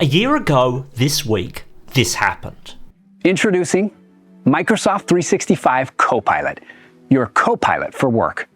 A year ago this week, this happened. Introducing Microsoft 365 Copilot, your Copilot for work.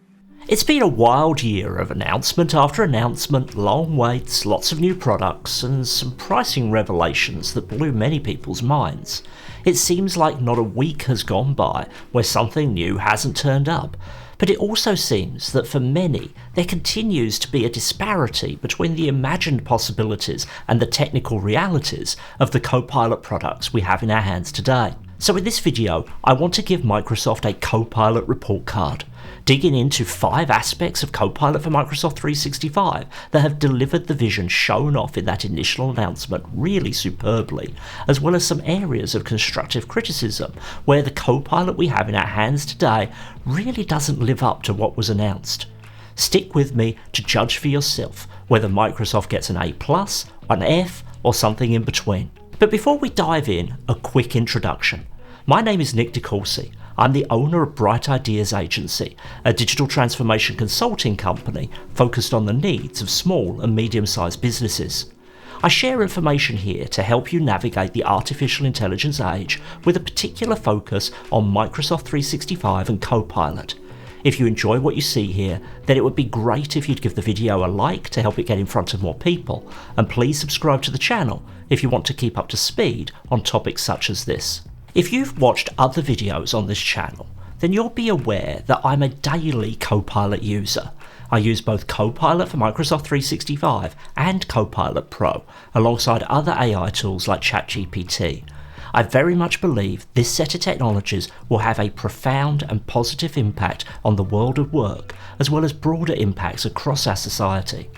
It's been a wild year of announcement after announcement, long waits, lots of new products, and some pricing revelations that blew many people's minds. It seems like not a week has gone by where something new hasn't turned up, but it also seems that for many there continues to be a disparity between the imagined possibilities and the technical realities of the Copilot products we have in our hands today. So in this video, I want to give Microsoft a Copilot report card, digging into 5 aspects of Copilot for Microsoft 365 that have delivered the vision shown off in that initial announcement really superbly, as well as some areas of constructive criticism where the Copilot we have in our hands today really doesn't live up to what was announced. Stick with me to judge for yourself whether Microsoft gets an A+, an F, or something in between. But before we dive in, a quick introduction. My name is Nick DeCourcy. I'm the owner of Bright Ideas Agency, a digital transformation consulting company focused on the needs of small and medium-sized businesses. I share information here to help you navigate the artificial intelligence age with a particular focus on Microsoft 365 and Copilot. If you enjoy what you see here, then it would be great if you'd give the video a like to help it get in front of more people, and please subscribe to the channel if you want to keep up to speed on topics such as this. If you've watched other videos on this channel, then you'll be aware that I'm a daily Copilot user. I use both Copilot for Microsoft 365 and Copilot Pro, alongside other AI tools like ChatGPT. I very much believe this set of technologies will have a profound and positive impact on the world of work, as well as broader impacts across our society.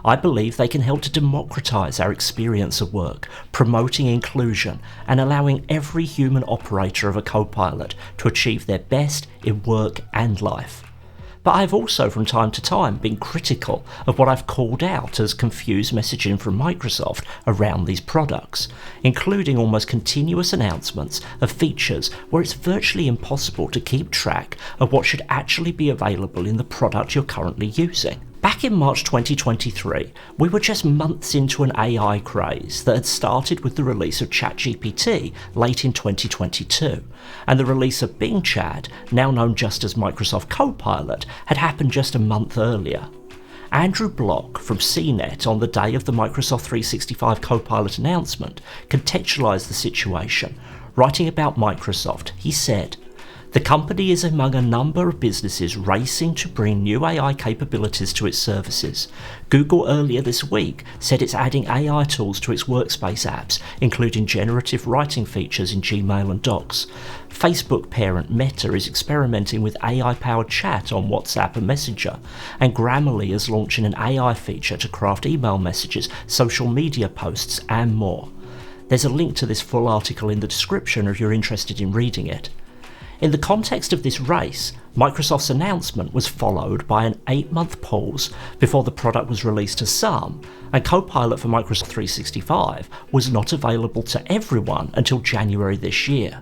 I believe they can help to democratise our experience of work, promoting inclusion and allowing every human operator of a Copilot to achieve their best in work and life. But I've also from time to time been critical of what I've called out as confused messaging from Microsoft around these products, including almost continuous announcements of features where it's virtually impossible to keep track of what should actually be available in the product you're currently using. Back in March 2023, we were just months into an AI craze that had started with the release of ChatGPT late in 2022, and the release of Bing Chat, now known just as Microsoft Copilot, had happened just a month earlier. Andrew Block from CNET on the day of the Microsoft 365 Copilot announcement contextualised the situation. Writing about Microsoft, he said, "The company is among a number of businesses racing to bring new AI capabilities to its services. Google earlier this week said it's adding AI tools to its workspace apps, including generative writing features in Gmail and Docs. Facebook parent Meta is experimenting with AI-powered chat on WhatsApp and Messenger, and Grammarly is launching an AI feature to craft email messages, social media posts, and more." There's a link to this full article in the description if you're interested in reading it. In the context of this race, Microsoft's announcement was followed by an 8-month pause before the product was released to some, and Copilot for Microsoft 365 was not available to everyone until January this year.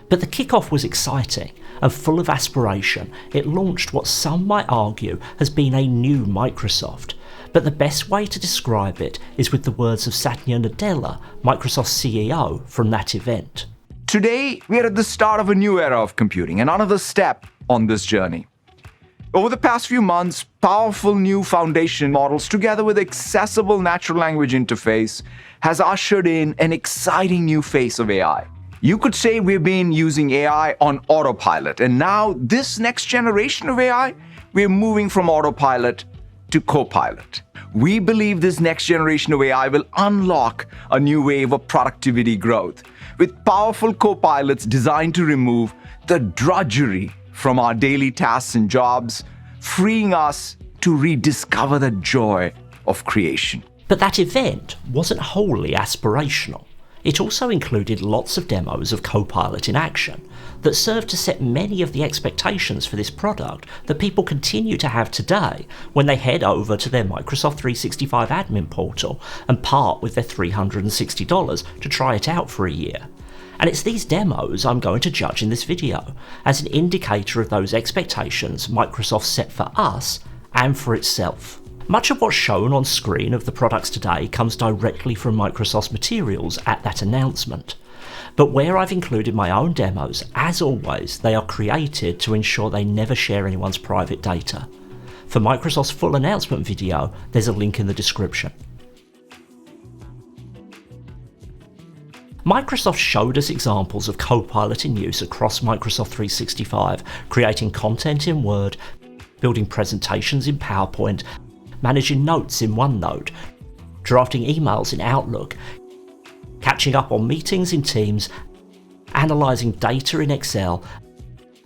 But the kickoff was exciting and full of aspiration. It launched what some might argue has been a new Microsoft. But the best way to describe it is with the words of Satya Nadella, Microsoft's CEO, from that event. Today, we are at the start of a new era of computing, and another step on this journey. Over the past few months, powerful new foundation models together with accessible natural language interface has ushered in an exciting new phase of AI. You could say we've been using AI on autopilot, and now this next generation of AI, we're moving from autopilot to Copilot. We believe this next generation of AI will unlock a new wave of productivity growth, with powerful copilots designed to remove the drudgery from our daily tasks and jobs, freeing us to rediscover the joy of creation. But that event wasn't wholly aspirational. It also included lots of demos of Copilot in action that served to set many of the expectations for this product that people continue to have today when they head over to their Microsoft 365 admin portal and part with their $360 to try it out for a year. And it's these demos I'm going to judge in this video as an indicator of those expectations Microsoft set for us and for itself. Much of what's shown on screen of the products today comes directly from Microsoft's materials at that announcement. But where I've included my own demos, as always, they are created to ensure they never share anyone's private data. For Microsoft's full announcement video, there's a link in the description. Microsoft showed us examples of Copilot in use across Microsoft 365, creating content in Word, building presentations in PowerPoint, managing notes in OneNote, drafting emails in Outlook, catching up on meetings in Teams, analysing data in Excel,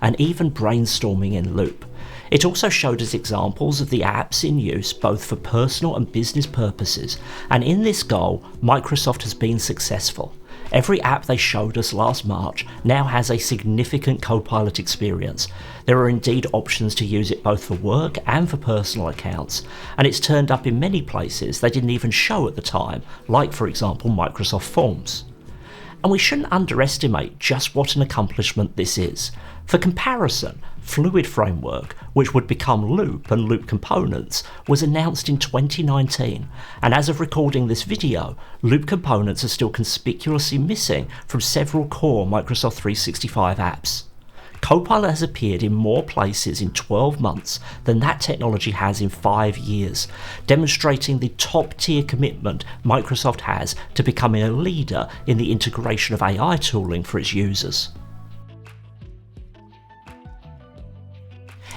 and even brainstorming in Loop. It also showed us examples of the apps in use both for personal and business purposes, and in this goal, Microsoft has been successful. Every app they showed us last March now has a significant Copilot experience. There are indeed options to use it both for work and for personal accounts, and it's turned up in many places they didn't even show at the time, like for example Microsoft Forms. And we shouldn't underestimate just what an accomplishment this is. For comparison, Fluid Framework, which would become Loop and Loop Components, was announced in 2019, and as of recording this video, Loop Components are still conspicuously missing from several core Microsoft 365 apps. Copilot has appeared in more places in 12 months than that technology has in 5 years, demonstrating the top-tier commitment Microsoft has to becoming a leader in the integration of AI tooling for its users.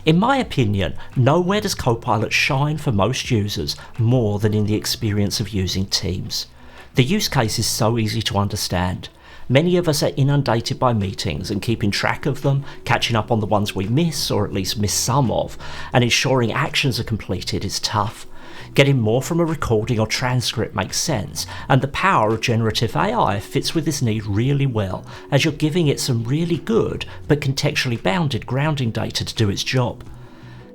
In my opinion, nowhere does Copilot shine for most users more than in the experience of using Teams. The use case is so easy to understand. Many of us are inundated by meetings, and keeping track of them, catching up on the ones we miss or at least miss some of, and ensuring actions are completed is tough. Getting more from a recording or transcript makes sense, and the power of generative AI fits with this need really well, as you're giving it some really good but contextually bounded grounding data to do its job.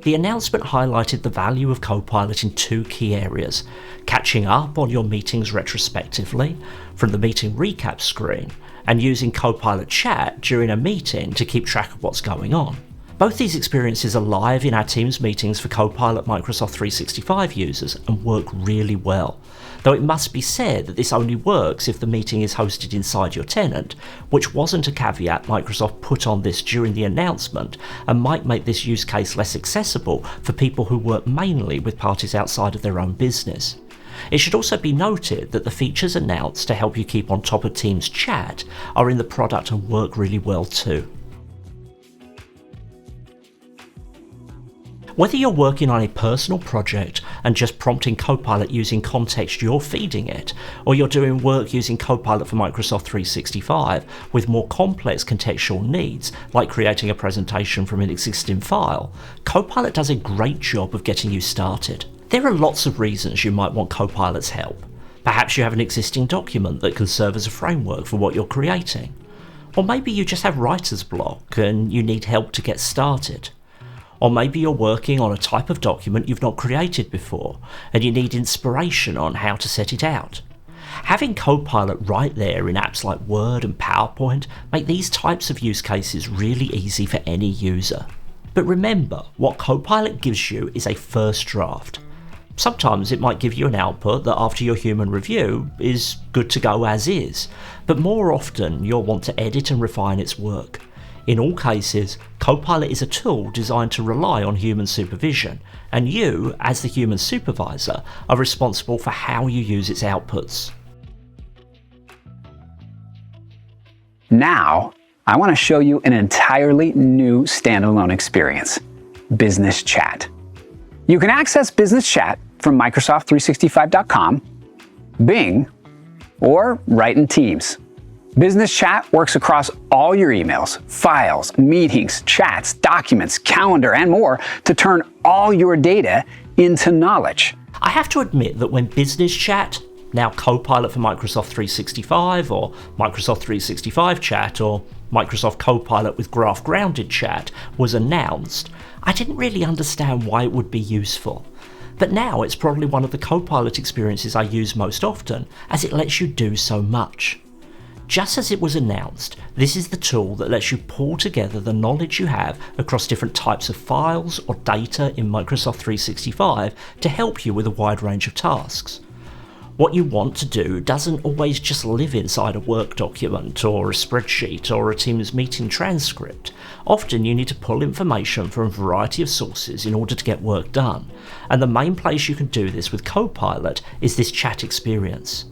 The announcement highlighted the value of Copilot in 2 key areas: catching up on your meetings retrospectively from the meeting recap screen, and using Copilot Chat during a meeting to keep track of what's going on. Both these experiences are live in our Teams meetings for Copilot Microsoft 365 users and work really well, though it must be said that this only works if the meeting is hosted inside your tenant, which wasn't a caveat Microsoft put on this during the announcement and might make this use case less accessible for people who work mainly with parties outside of their own business. It should also be noted that the features announced to help you keep on top of Teams chat are in the product and work really well too. Whether you're working on a personal project and just prompting Copilot using context you're feeding it, or you're doing work using Copilot for Microsoft 365 with more complex contextual needs, like creating a presentation from an existing file, Copilot does a great job of getting you started. There are lots of reasons you might want Copilot's help. Perhaps you have an existing document that can serve as a framework for what you're creating. Or maybe you just have writer's block and you need help to get started. Or maybe you're working on a type of document you've not created before, and you need inspiration on how to set it out. Having Copilot right there in apps like Word and PowerPoint make these types of use cases really easy for any user. But remember, what Copilot gives you is a first draft. Sometimes it might give you an output that after your human review is good to go as is, but more often you'll want to edit and refine its work. In all cases, Copilot is a tool designed to rely on human supervision, and you, as the human supervisor, are responsible for how you use its outputs. Now, I want to show you an entirely new standalone experience: Business Chat. You can access Business Chat from Microsoft365.com, Bing, or right in Teams. Business Chat works across all your emails, files, meetings, chats, documents, calendar, and more to turn all your data into knowledge. I have to admit that when Business Chat, now Copilot for Microsoft 365 or Microsoft 365 Chat or Microsoft Copilot with Graph Grounded Chat was announced, I didn't really understand why it would be useful. But now it's probably one of the Copilot experiences I use most often, as it lets you do so much. Just as it was announced, this is the tool that lets you pull together the knowledge you have across different types of files or data in Microsoft 365 to help you with a wide range of tasks. What you want to do doesn't always just live inside a Word document or a spreadsheet or a Teams meeting transcript. Often you need to pull information from a variety of sources in order to get work done, and the main place you can do this with Copilot is this chat experience.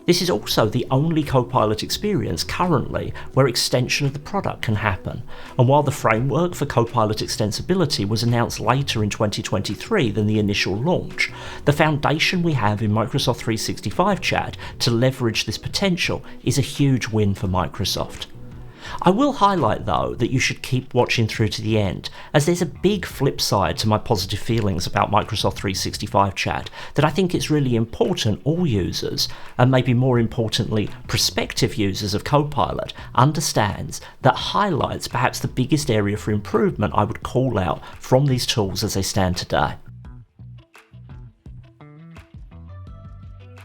This is also the only Copilot experience currently where extension of the product can happen, and while the framework for Copilot extensibility was announced later in 2023 than the initial launch, the foundation we have in Microsoft 365 Chat to leverage this potential is a huge win for Microsoft. I will highlight though that you should keep watching through to the end, as there's a big flip side to my positive feelings about Microsoft 365 Chat that I think it's really important all users, and maybe more importantly prospective users of Copilot, understands that highlights perhaps the biggest area for improvement I would call out from these tools as they stand today.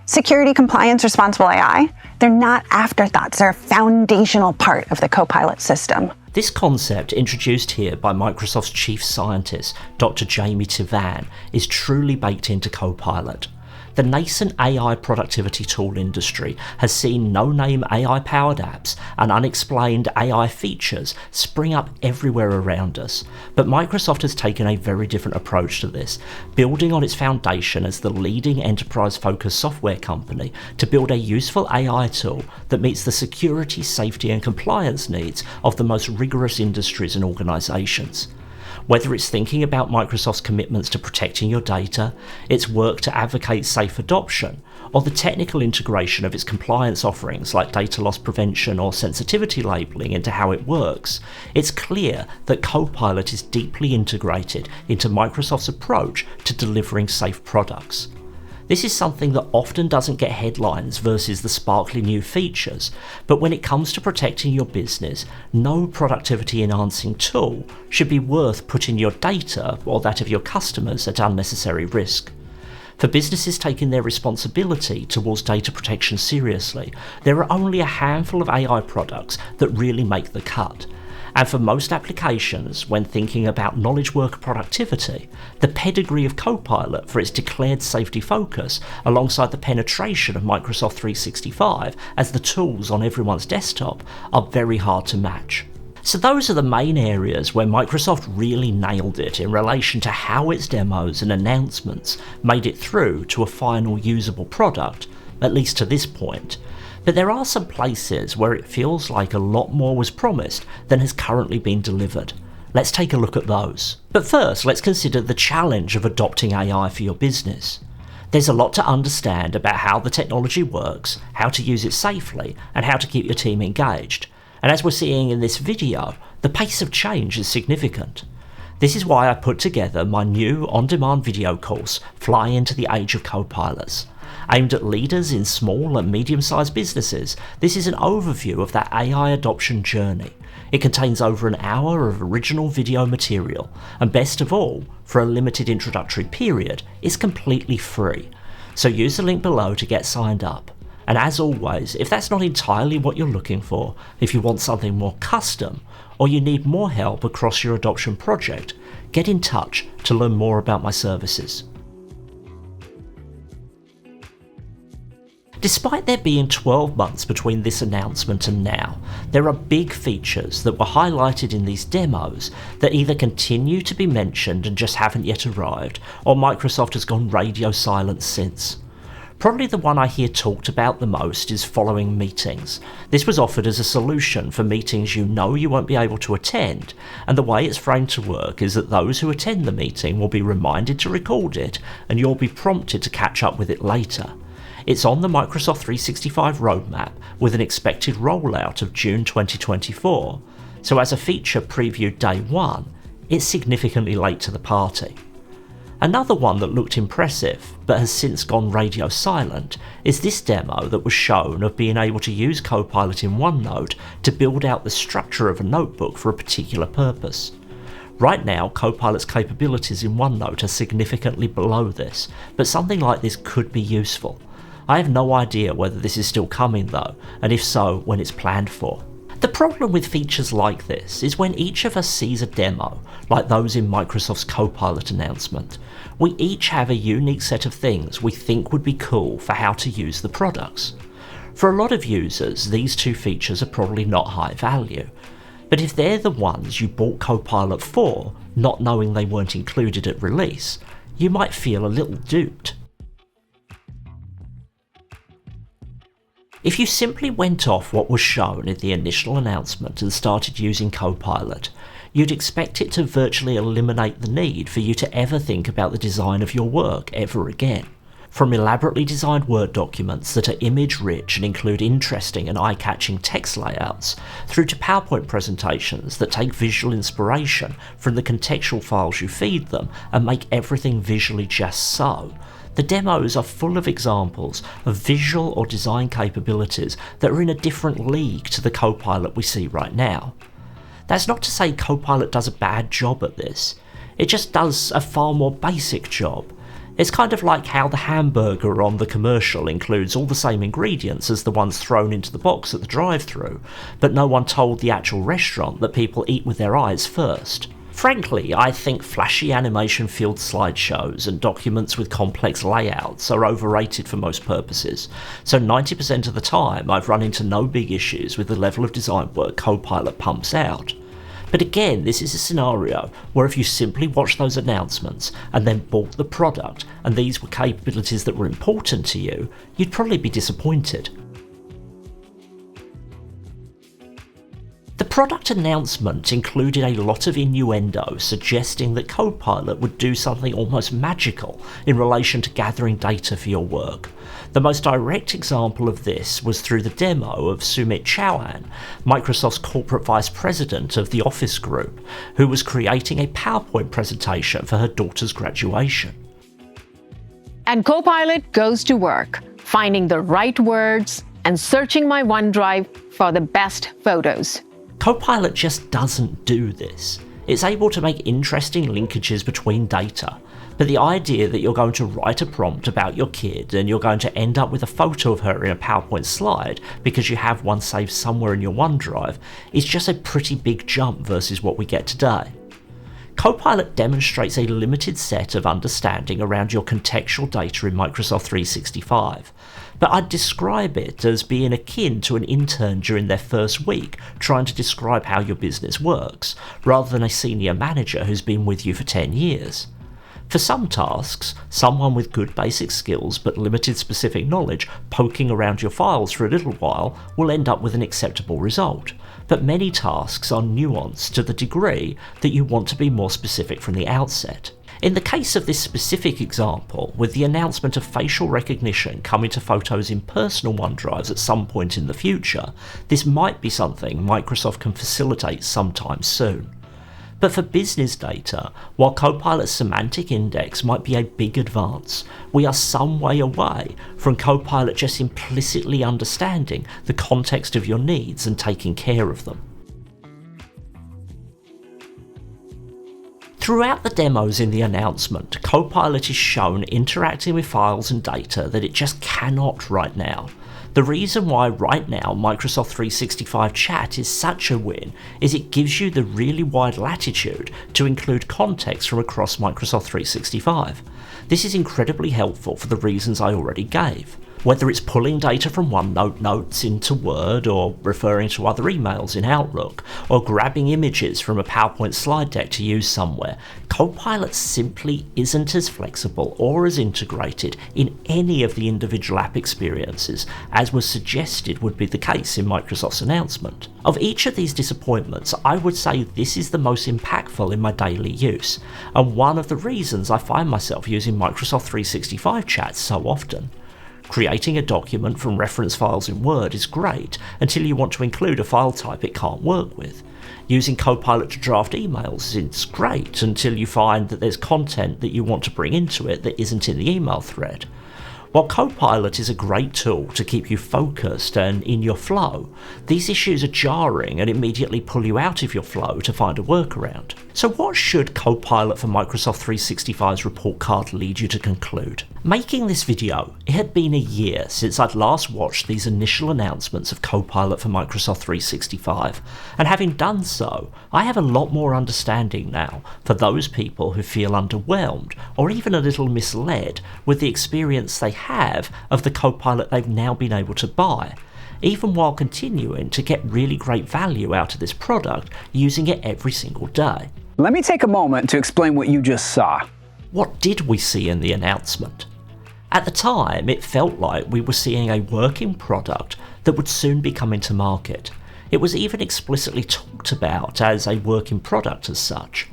Security, compliance, responsible AI, they're not afterthoughts, they're a foundational part of the Copilot system. This concept, introduced here by Microsoft's chief scientist, Dr. Jamie Tivan, is truly baked into Copilot. The nascent AI productivity tool industry has seen no-name AI-powered apps and unexplained AI features spring up everywhere around us, but Microsoft has taken a very different approach to this, building on its foundation as the leading enterprise-focused software company to build a useful AI tool that meets the security, safety and compliance needs of the most rigorous industries and organisations. Whether it's thinking about Microsoft's commitments to protecting your data, its work to advocate safe adoption, or the technical integration of its compliance offerings like data loss prevention or sensitivity labeling into how it works, it's clear that Copilot is deeply integrated into Microsoft's approach to delivering safe products. This is something that often doesn't get headlines versus the sparkly new features, but when it comes to protecting your business, no productivity enhancing tool should be worth putting your data or that of your customers at unnecessary risk. For businesses taking their responsibility towards data protection seriously, there are only a handful of AI products that really make the cut. And for most applications, when thinking about knowledge worker productivity, the pedigree of Copilot for its declared safety focus, alongside the penetration of Microsoft 365 as the tools on everyone's desktop, are very hard to match. So those are the main areas where Microsoft really nailed it in relation to how its demos and announcements made it through to a final usable product, at least to this point. But there are some places where it feels like a lot more was promised than has currently been delivered. Let's take a look at those. But first, let's consider the challenge of adopting AI for your business. There's a lot to understand about how the technology works, how to use it safely, and how to keep your team engaged. And as we're seeing in this video, the pace of change is significant. This is why I put together my new on-demand video course, Fly into the Age of Copilots. Aimed at leaders in small and medium-sized businesses, this is an overview of that AI adoption journey. It contains over an hour of original video material, and best of all, for a limited introductory period, it's completely free. So use the link below to get signed up. And as always, if that's not entirely what you're looking for, if you want something more custom, or you need more help across your adoption project, get in touch to learn more about my services. Despite there being 12 months between this announcement and now, there are big features that were highlighted in these demos that either continue to be mentioned and just haven't yet arrived, or Microsoft has gone radio silent since. Probably the one I hear talked about the most is following meetings. This was offered as a solution for meetings you know you won't be able to attend, and the way it's framed to work is that those who attend the meeting will be reminded to record it, and you'll be prompted to catch up with it later. It's on the Microsoft 365 roadmap with an expected rollout of June 2024, so as a feature previewed day one, it's significantly late to the party. Another one that looked impressive, but has since gone radio silent, is this demo that was shown of being able to use Copilot in OneNote to build out the structure of a notebook for a particular purpose. Right now, Copilot's capabilities in OneNote are significantly below this, but something like this could be useful. I have no idea whether this is still coming though, and if so, when it's planned for. The problem with features like this is when each of us sees a demo, like those in Microsoft's Copilot announcement, we each have a unique set of things we think would be cool for how to use the products. For a lot of users, these two features are probably not high value, but if they're the ones you bought Copilot for, not knowing they weren't included at release, you might feel a little duped. If you simply went off what was shown in the initial announcement and started using Copilot, you'd expect it to virtually eliminate the need for you to ever think about the design of your work ever again. From elaborately designed Word documents that are image-rich and include interesting and eye-catching text layouts, through to PowerPoint presentations that take visual inspiration from the contextual files you feed them and make everything visually just so, the demos are full of examples of visual or design capabilities that are in a different league to the Copilot we see right now. That's not to say Copilot does a bad job at this, it just does a far more basic job. It's kind of like how the hamburger on the commercial includes all the same ingredients as the ones thrown into the box at the drive-thru, but no one told the actual restaurant that people eat with their eyes first. Frankly, I think flashy animation-filled slideshows and documents with complex layouts are overrated for most purposes, so 90% of the time I've run into no big issues with the level of design work Copilot pumps out. But again, this is a scenario where if you simply watched those announcements and then bought the product and these were capabilities that were important to you, you'd probably be disappointed. The product announcement included a lot of innuendo suggesting that Copilot would do something almost magical in relation to gathering data for your work. The most direct example of this was through the demo of Sumit Chauhan, Microsoft's corporate vice president of the Office Group, who was creating a PowerPoint presentation for her daughter's graduation. And Copilot goes to work, finding the right words and searching my OneDrive for the best photos. Copilot just doesn't do this. It's able to make interesting linkages between data, but the idea that you're going to write a prompt about your kid and you're going to end up with a photo of her in a PowerPoint slide because you have one saved somewhere in your OneDrive is just a pretty big jump versus what we get today. Copilot demonstrates a limited set of understanding around your contextual data in Microsoft 365, but I'd describe it as being akin to an intern during their first week trying to describe how your business works, rather than a senior manager who's been with you for 10 years. For some tasks, someone with good basic skills but limited specific knowledge poking around your files for a little while will end up with an acceptable result, but many tasks are nuanced to the degree that you want to be more specific from the outset. In the case of this specific example, with the announcement of facial recognition coming to photos in personal OneDrives at some point in the future, this might be something Microsoft can facilitate sometime soon. But for business data, while Copilot's semantic index might be a big advance, we are some way away from Copilot just implicitly understanding the context of your needs and taking care of them. Throughout the demos in the announcement, Copilot is shown interacting with files and data that it just cannot right now. The reason why right now Microsoft 365 Chat is such a win is it gives you the really wide latitude to include context from across Microsoft 365. This is incredibly helpful for the reasons I already gave. Whether it's pulling data from OneNote notes into Word, or referring to other emails in Outlook, or grabbing images from a PowerPoint slide deck to use somewhere, Copilot simply isn't as flexible or as integrated in any of the individual app experiences as was suggested would be the case in Microsoft's announcement. Of each of these disappointments, I would say this is the most impactful in my daily use, and one of the reasons I find myself using Microsoft 365 Chat so often. Creating a document from reference files in Word is great until you want to include a file type it can't work with. Using Copilot to draft emails is great until you find that there's content that you want to bring into it that isn't in the email thread. While Copilot is a great tool to keep you focused and in your flow, these issues are jarring and immediately pull you out of your flow to find a workaround. So what should Copilot for Microsoft 365's report card lead you to conclude? Making this video, it had been a year since I'd last watched these initial announcements of Copilot for Microsoft 365, and having done so, I have a lot more understanding now for those people who feel underwhelmed or even a little misled with the experience they have of the Copilot they've now been able to buy, even while continuing to get really great value out of this product using it every single day. Let me take a moment to explain what you just saw. What did we see in the announcement? At the time, it felt like we were seeing a working product that would soon be coming to market. It was even explicitly talked about as a working product as such.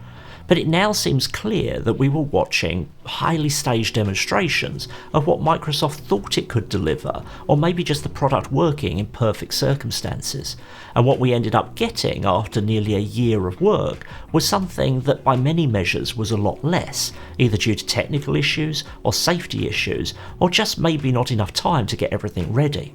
But it now seems clear that we were watching highly staged demonstrations of what Microsoft thought it could deliver, or maybe just the product working in perfect circumstances. And what we ended up getting after nearly a year of work was something that by many measures was a lot less, either due to technical issues or safety issues, or just maybe not enough time to get everything ready.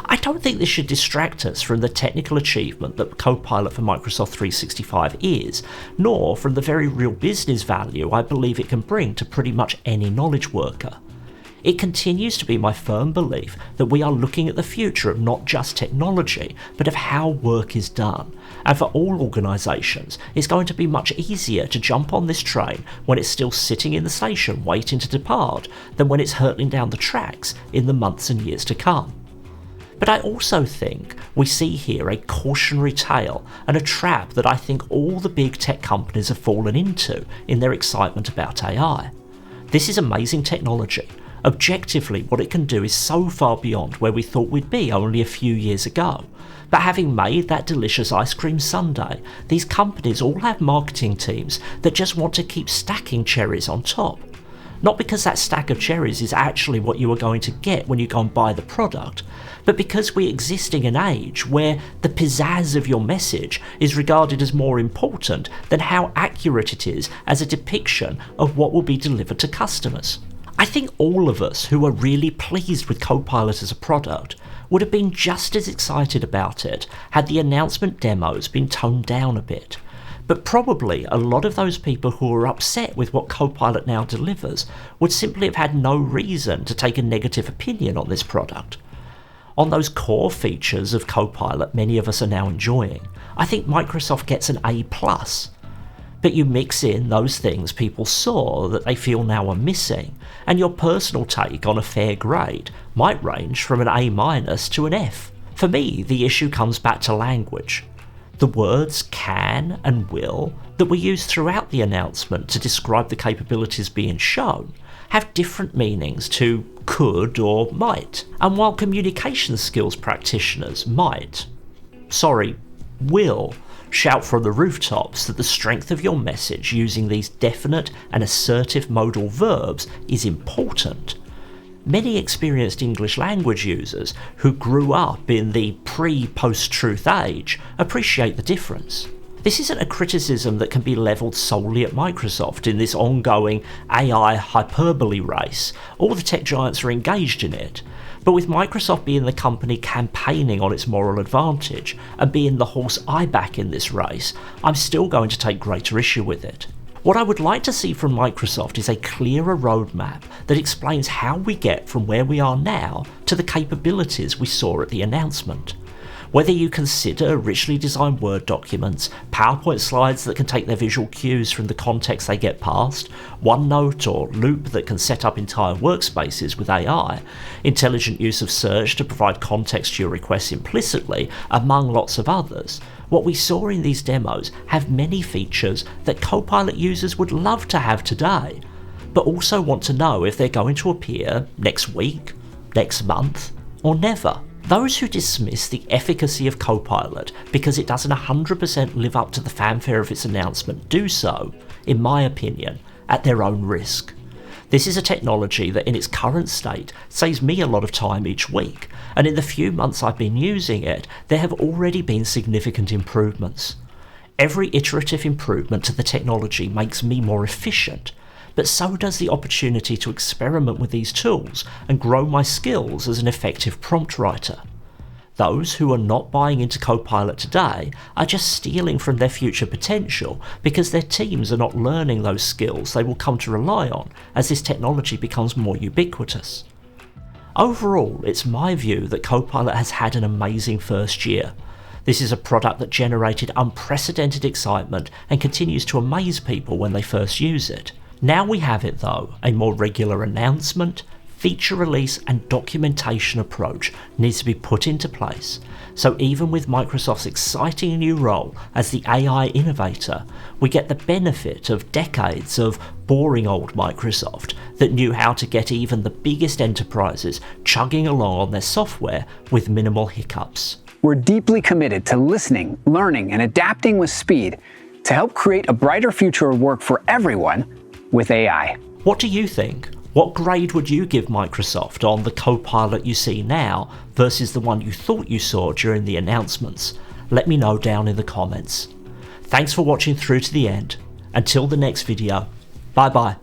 I don't think this should distract us from the technical achievement that Copilot for Microsoft 365 is, nor from the very real business value I believe it can bring to pretty much any knowledge worker. It continues to be my firm belief that we are looking at the future of not just technology, but of how work is done. And for all organisations, it's going to be much easier to jump on this train when it's still sitting in the station waiting to depart than when it's hurtling down the tracks in the months and years to come. But I also think we see here a cautionary tale and a trap that I think all the big tech companies have fallen into in their excitement about AI. This is amazing technology. Objectively, what it can do is so far beyond where we thought we'd be only a few years ago. But having made that delicious ice cream sundae, these companies all have marketing teams that just want to keep stacking cherries on top. Not because that stack of cherries is actually what you are going to get when you go and buy the product, but because we exist in an age where the pizzazz of your message is regarded as more important than how accurate it is as a depiction of what will be delivered to customers. I think all of us who are really pleased with Copilot as a product would have been just as excited about it had the announcement demos been toned down a bit. But probably a lot of those people who are upset with what Copilot now delivers would simply have had no reason to take a negative opinion on this product. On those core features of Copilot many of us are now enjoying, I think Microsoft gets an A+. But you mix in those things people saw that they feel now are missing, and your personal take on a fair grade might range from an A- to an F. For me, the issue comes back to language. The words can and will that were used throughout the announcement to describe the capabilities being shown have different meanings to could or might. And while communication skills practitioners will shout from the rooftops that the strength of your message using these definite and assertive modal verbs is important, many experienced English language users who grew up in the pre-post-truth age appreciate the difference. This isn't a criticism that can be levelled solely at Microsoft in this ongoing AI hyperbole race. All the tech giants are engaged in it. But with Microsoft being the company campaigning on its moral advantage and being the horse I back in this race, I'm still going to take greater issue with it. What I would like to see from Microsoft is a clearer roadmap that explains how we get from where we are now to the capabilities we saw at the announcement. Whether you consider richly designed Word documents, PowerPoint slides that can take their visual cues from the context they get past, OneNote or Loop that can set up entire workspaces with AI, intelligent use of search to provide context to your requests implicitly, among lots of others, what we saw in these demos have many features that Copilot users would love to have today, but also want to know if they're going to appear next week, next month, or never. Those who dismiss the efficacy of Copilot because it doesn't 100% live up to the fanfare of its announcement do so, in my opinion, at their own risk. This is a technology that in its current state saves me a lot of time each week, and in the few months I've been using it, there have already been significant improvements. Every iterative improvement to the technology makes me more efficient, but so does the opportunity to experiment with these tools and grow my skills as an effective prompt writer. Those who are not buying into Copilot today are just stealing from their future potential because their teams are not learning those skills they will come to rely on as this technology becomes more ubiquitous. Overall, it's my view that Copilot has had an amazing first year. This is a product that generated unprecedented excitement and continues to amaze people when they first use it. Now we have it though, a more regular announcement, feature release and documentation approach needs to be put into place. So even with Microsoft's exciting new role as the AI innovator, we get the benefit of decades of boring old Microsoft that knew how to get even the biggest enterprises chugging along on their software with minimal hiccups. We're deeply committed to listening, learning, and adapting with speed to help create a brighter future of work for everyone with AI. What do you think? What grade would you give Microsoft on the Copilot you see now versus the one you thought you saw during the announcements? Let me know down in the comments. Thanks for watching through to the end. Until the next video, bye bye.